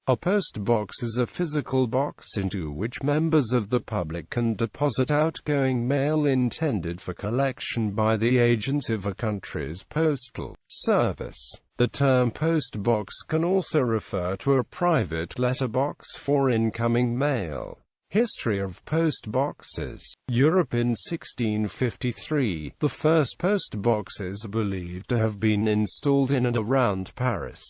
A post box is a physical box into which members of the public can deposit outgoing mail intended for collection by the agents of a country's postal service. The term post box can also refer to a private letterbox for incoming mail. History of post boxes. Europe in 1653, the first post boxes are believed to have been installed in and around Paris.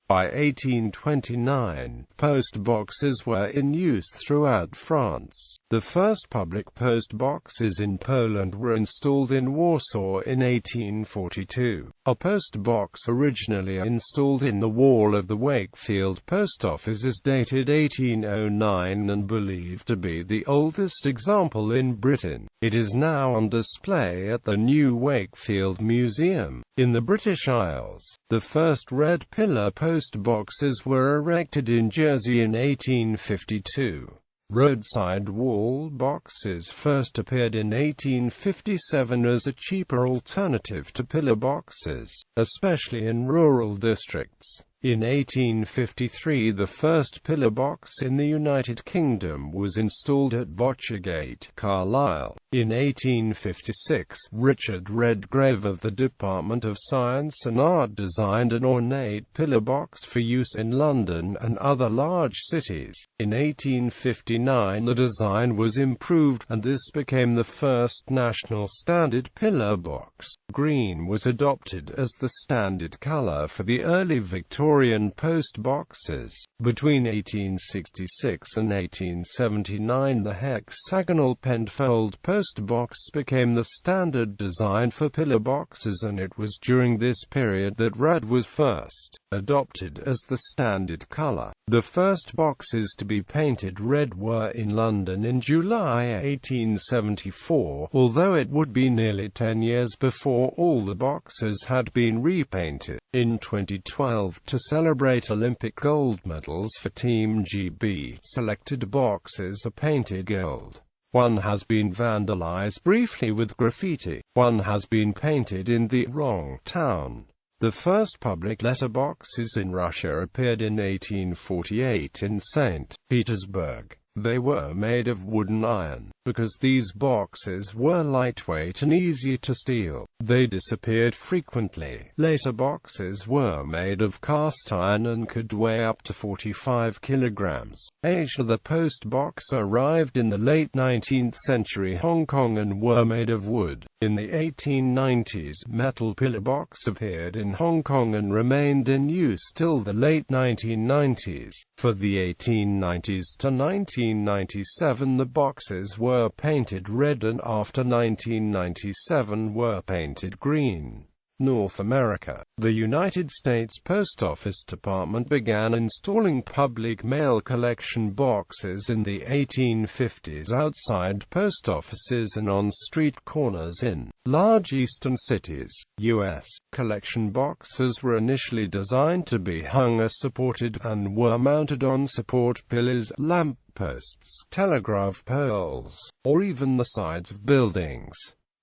By 1829, post boxes were in use throughout France. The first public post boxes in Poland were installed in Warsaw in 1842. A post box originally installed in the wall of the Wakefield post office is dated 1809 and believed to be the oldest example in Britain. It is now on display at the New Wakefield Museum, in the British Isles. The first red pillar post boxes were erected in Jersey in 1852. Roadside wall boxes first appeared in 1857 as a cheaper alternative to pillar boxes, especially in rural districts. In 1853, the first pillar box in the United Kingdom was installed at Botchergate, Carlisle. In 1856, Richard Redgrave of the Department of Science and Art designed an ornate pillar box for use in London and other large cities. In 1859, the design was improved, and this became the first national standard pillar box. Green was adopted as the standard color for the early Victorian post boxes. Between 1866 and 1879, the hexagonal penfold post box became the standard design for pillar boxes, and it was during this period that red was first adopted as the standard color. The first boxes to be painted red were in London in July 1874, although it would be nearly 10 years before all the boxes had been repainted. In 2012, to celebrate Olympic gold medals for Team GB, selected boxes are painted gold. One has been vandalized briefly with graffiti. One has been painted in the wrong town. The first public letterboxes in Russia appeared in 1848 in St. Petersburg. They were made of wood and iron. Because these boxes were lightweight and easy to steal, they disappeared frequently. Later boxes were made of cast iron and could weigh up to 45 kilograms. Asia. The post box arrived in the late 19th century Hong Kong and were made of wood. In the 1890s, metal pillar box appeared in Hong Kong and remained in use till the late 1990s. For the 1890s to 1997, the boxes were painted red and after 1997 were painted green. North America. The United States Post Office Department began installing public mail collection boxes in the 1850s outside post offices and on street corners in large eastern cities. U.S. collection boxes were initially designed to be hung as supported and were mounted on support pillars, lamp posts, telegraph poles, or even the sides of buildings.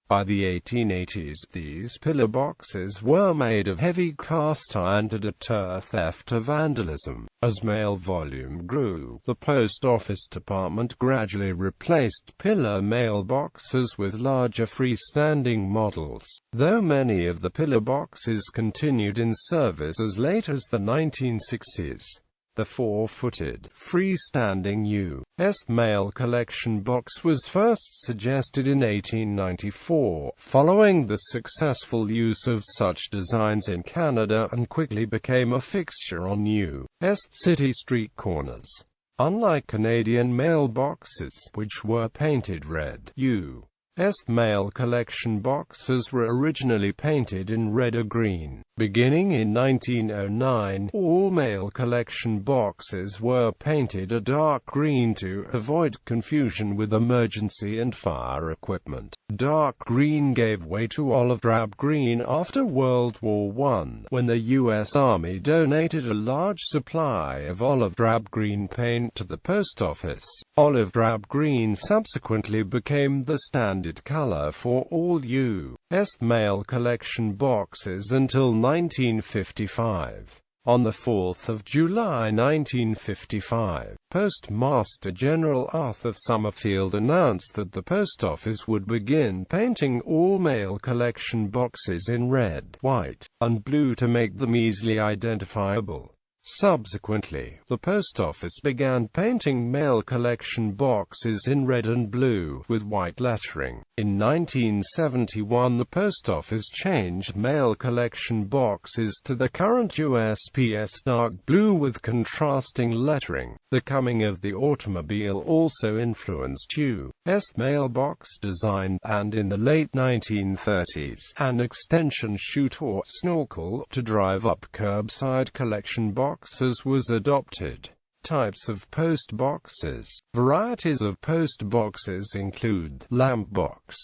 By the 1880s, these pillar boxes were made of heavy cast iron to deter theft or vandalism. As mail volume grew, the Post Office Department gradually replaced pillar mailboxes with larger freestanding models, though many of the pillar boxes continued in service as late as the 1960s. The four-footed, freestanding U.S. mail collection box was first suggested in 1894, following the successful use of such designs in Canada, and quickly became a fixture on U.S. city street corners. Unlike Canadian mailboxes, which were painted red, U.S. mail collection boxes were originally painted in red or green. Beginning in 1909, all mail collection boxes were painted a dark green to avoid confusion with emergency and fire equipment. Dark green gave way to olive drab green after World War I, when the U.S. Army donated a large supply of olive drab green paint to the post office. Olive drab green subsequently became the standard color for all U.S. mail collection boxes until 1955. On 4 July 1955, Postmaster General Arthur Summerfield announced that the Post Office would begin painting all mail collection boxes in red, white, and blue to make them easily identifiable. Subsequently, the Post Office began painting mail collection boxes in red and blue, with white lettering. In 1971 the Post Office changed mail collection boxes to the current USPS dark blue with contrasting lettering. The coming of the automobile also influenced U.S. mailbox design, and in the late 1930s, an extension chute or snorkel to drive up curbside collection boxes was adopted. Types of post boxes. Varieties of post boxes include lamp box,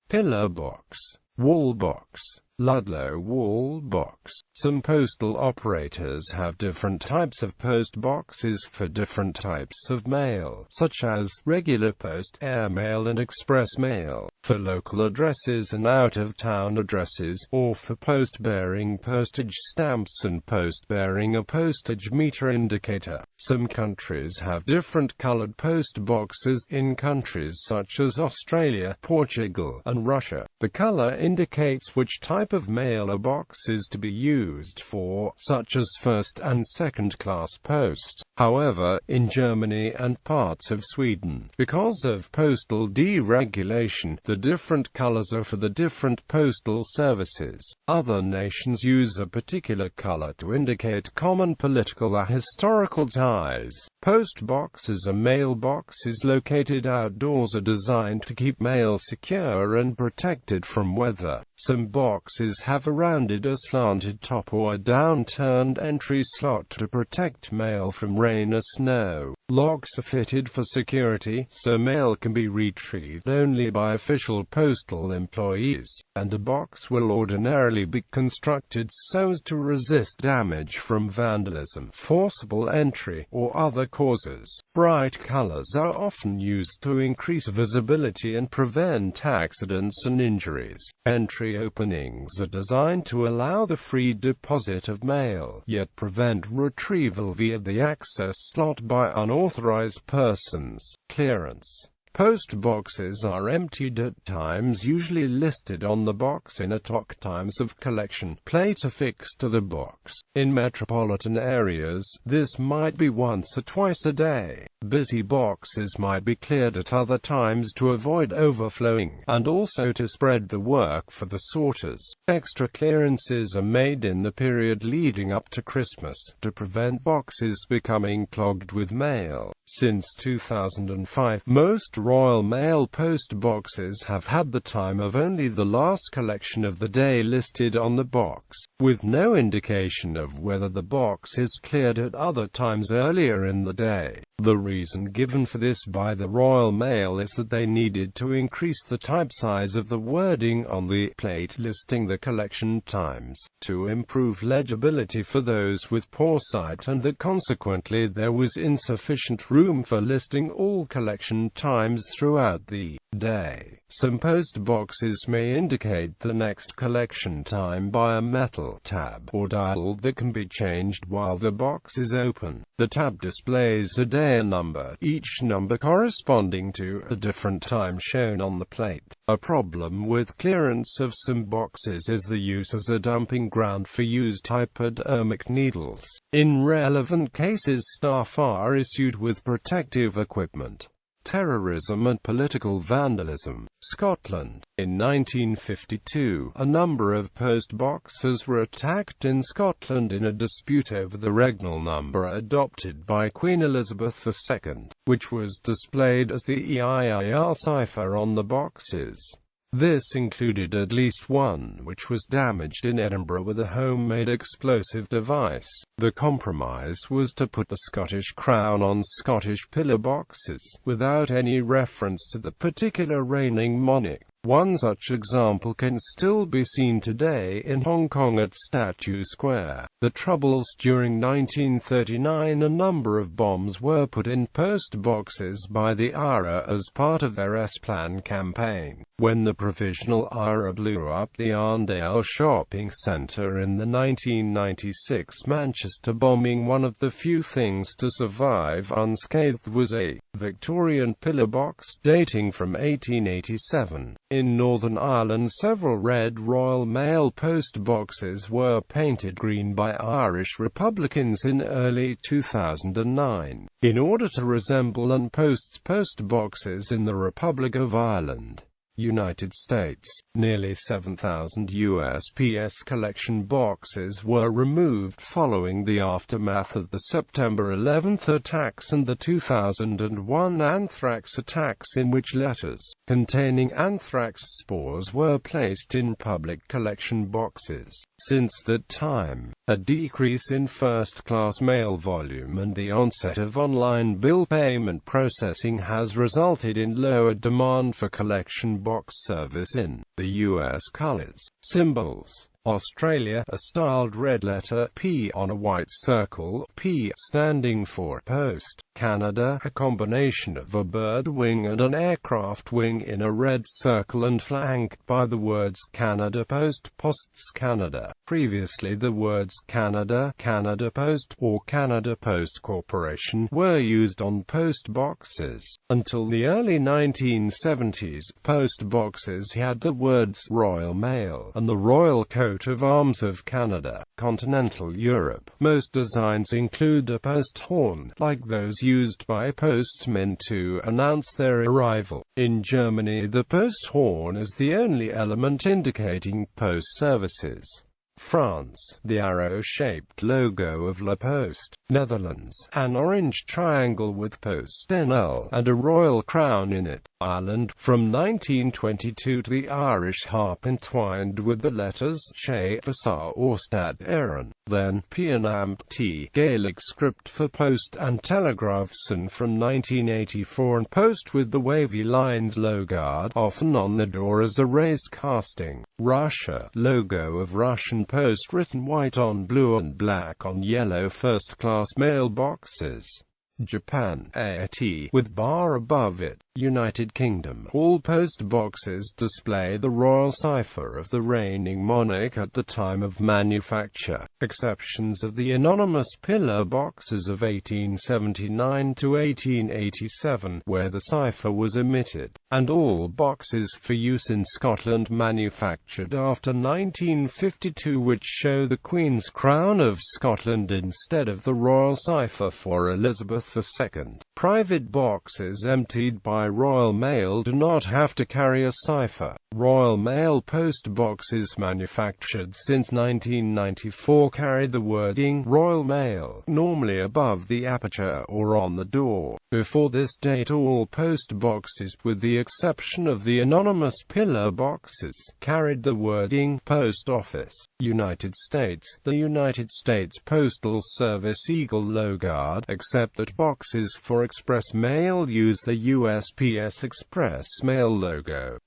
pillar box, wall box, Ludlow wall box. Some postal operators have different types of post boxes for different types of mail, such as regular post, air mail and express mail, for local addresses and out-of-town addresses, or for post-bearing postage stamps and post-bearing a postage meter indicator. Some countries have different colored post boxes. In countries such as Australia, Portugal, and Russia, the color indicates which type of mail a box is to be used for, such as first and second-class post. However, in Germany and parts of Sweden, because of postal deregulation, the different colors are for the different postal services. Other nations use a particular color to indicate common political or historical ties. Post boxes or mailboxes located outdoors are designed to keep mail secure and protected from weather. Some boxes have a rounded or slanted top or a downturned entry slot to protect mail from rain or snow. Locks are fitted for security, so mail can be retrieved only by official postal employees, and a box will ordinarily be constructed so as to resist damage from vandalism, forcible entry, or other causes. Bright colors are often used to increase visibility and prevent accidents and injuries. Entry openings are designed to allow the free deposit of mail, yet prevent retrieval via the access slot by unauthorized persons. Clearance. Post boxes are emptied at times usually listed on the box in a talk times of collection plate affixed to the box. In metropolitan areas, this might be once or twice a day. Busy boxes might be cleared at other times to avoid overflowing, and also to spread the work for the sorters. Extra clearances are made in the period leading up to Christmas, to prevent boxes becoming clogged with mail. Since 2005, most Royal Mail post boxes have had the time of only the last collection of the day listed on the box, with no indication of whether the box is cleared at other times earlier in the day. The reason given for this by the Royal Mail is that they needed to increase the type size of the wording on the plate listing the collection times, to improve legibility for those with poor sight, and that consequently there was insufficient room for listing all collection times throughout the day. Some post boxes may indicate the next collection time by a metal tab or dial that can be changed while the box is open. The tab displays a day number, each number corresponding to a different time shown on the plate. A problem with clearance of some boxes is the use as a dumping ground for used hypodermic needles. In relevant cases, staff are issued with protective equipment. Terrorism and political vandalism. Scotland. In 1952, a number of post boxes were attacked in Scotland in a dispute over the regnal number adopted by Queen Elizabeth II, which was displayed as the EIIR cipher on the boxes. This included at least one which was damaged in Edinburgh with a homemade explosive device. The compromise was to put the Scottish crown on Scottish pillar boxes, without any reference to the particular reigning monarch. One such example can still be seen today in Hong Kong at Statue Square. The Troubles during 1939, a number of bombs were put in post boxes by the IRA as part of their S-Plan campaign. When the Provisional IRA blew up the Arndale shopping centre in the 1996 Manchester bombing, one of the few things to survive unscathed was a Victorian pillar box dating from 1887. In Northern Ireland, several red Royal Mail post boxes were painted green by Irish Republicans in early 2009, in order to resemble An Post's post boxes in the Republic of Ireland. United States. Nearly 7,000 USPS collection boxes were removed following the aftermath of the September 11 attacks and the 2001 anthrax attacks, in which letters containing anthrax spores were placed in public collection boxes. Since that time, a decrease in first-class mail volume and the onset of online bill payment processing has resulted in lower demand for collection box service in the U.S. Colors, symbols. Australia, a styled red letter P on a white circle, P standing for post. Canada, a combination of a bird wing and an aircraft wing in a red circle and flanked by the words Canada Post, Posts Canada. Previously the words Canada, Canada Post, or Canada Post Corporation were used on post boxes. Until the early 1970s, post boxes had the words Royal Mail and the Royal Coat of Arms of Canada. Continental Europe. Most designs include a post horn, like those used by postmen to announce their arrival. In Germany, the post horn is the only element indicating post services. France, the arrow-shaped logo of La Poste. Netherlands, an orange triangle with Post NL and a royal crown in it. Ireland, from 1922 the Irish harp entwined with the letters Sé Fasa or Stat Éireann, then Pianamp T, Gaelic script for post and telegraphson from 1984, and post with the wavy lines Logard, often on the door as a raised casting. Russia, logo of Russian Post written white on blue and black on yellow first-class mailboxes. Japan, AT, with bar above it. United Kingdom, all post boxes display the royal cipher of the reigning monarch at the time of manufacture. Exceptions of the anonymous pillar boxes of 1879 to 1887, where the cipher was omitted, and all boxes for use in Scotland manufactured after 1952 which show the Queen's Crown of Scotland instead of the royal cipher for Elizabeth II. Private boxes emptied by Royal Mail do not have to carry a cipher. Royal Mail post boxes manufactured since 1994 carry the wording Royal Mail, normally above the aperture or on the door. Before this date, all post boxes, with the exception of the anonymous pillar boxes, carried the wording Post Office. United States, the United States Postal Service Eagle Logard, except that boxes for express mail use the USPS Express Mail logo.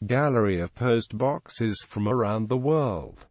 Gallery of post boxes from around the world.